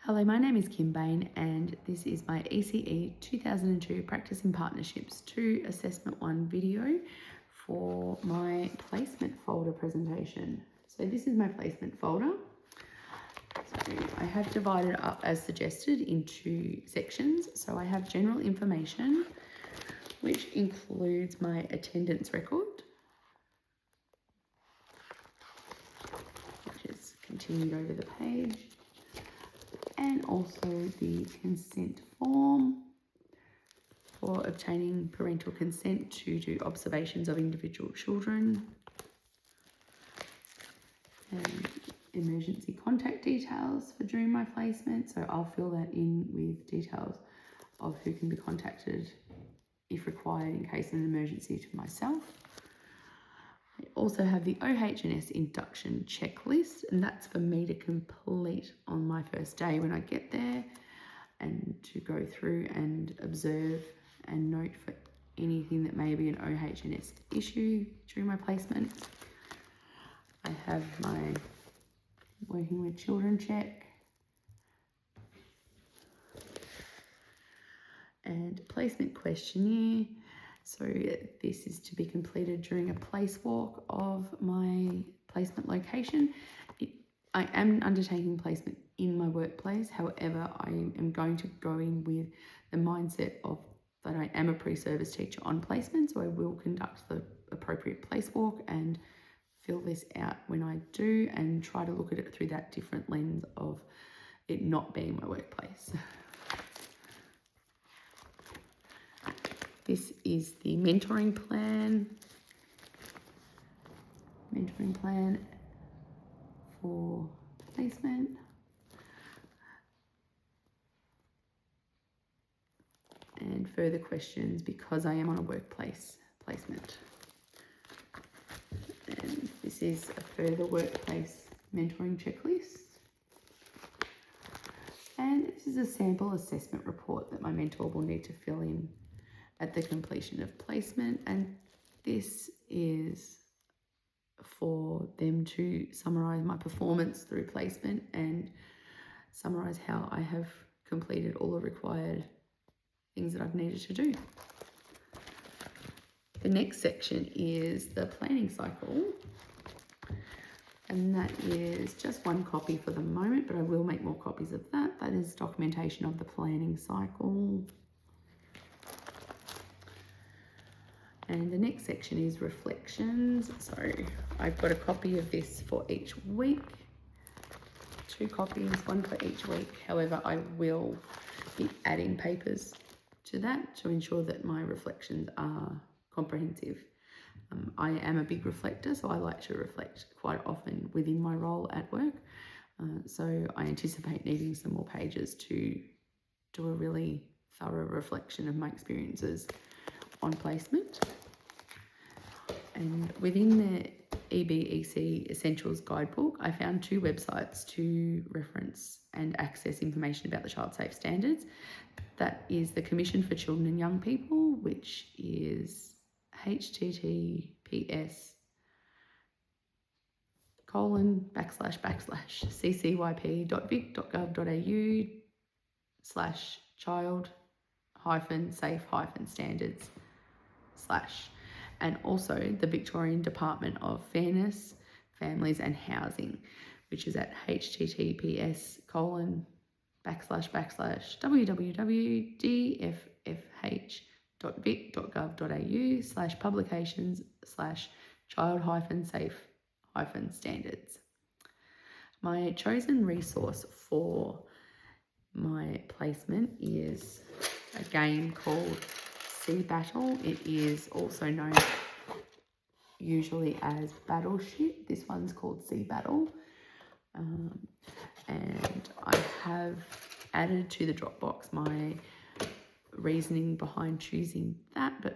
Hello, my name is Kim Bayne and this is my ECE2002 Practice in Partnerships 2 Assessment 1 video for my placement folder presentation. So this is my placement folder. So I have divided up as suggested into sections. So I have general information, which includes my attendance record, which is continued over the page, and also the consent form for obtaining parental consent to do observations of individual children, and emergency contact details for during my placement. So I'll fill that in with details of who can be contacted if required in case of an emergency to myself. I also have the OH&S induction checklist, and that's for me to complete on my first day when I get there, and to go through and observe and note for anything that may be an OH&S issue during my placement. I have my working with children check and placement questionnaire. So this is to be completed during a place walk of my placement location. I am undertaking placement in my workplace. However, I am going to go in with the mindset of that I am a pre-service teacher on placement. So I will conduct the appropriate place walk and fill this out when I do, and try to look at it through that different lens of it not being my workplace. This is the mentoring plan for placement. And further questions because I am on a workplace placement. And this is a further workplace mentoring checklist. And this is a sample assessment report that my mentor will need to fill in at the completion of placement, and this is for them to summarise my performance through placement and summarise how I have completed all the required things that I've needed to do. The next section is the planning cycle, and that is just one copy for the moment, but I will make more copies of that. That is documentation of the planning cycle. And the next section is reflections. So I've got a copy of this for each week, 2 copies, 1 for each week. However, I will be adding papers to that to ensure that my reflections are comprehensive. I am a big reflector, so I like to reflect quite often within my role at work. So I anticipate needing some more pages to do a really thorough reflection of my experiences on placement. And within the ECE Essentials Guidebook, I found 2 websites to reference and access information about the Child Safe Standards. That is the Commission for Children and Young People, which is https://ccyp.vic.gov.au/child-safe-standards/ and also the Victorian Department of Fairness, Families and Housing, which is at https://www.dffh.vic.gov.au/publications/child-safe-standards. My chosen resource for my placement is a game called Sea Battle. It is also known usually as Battleship. This one's called Sea Battle. And I have added to the Dropbox my reasoning behind choosing that, but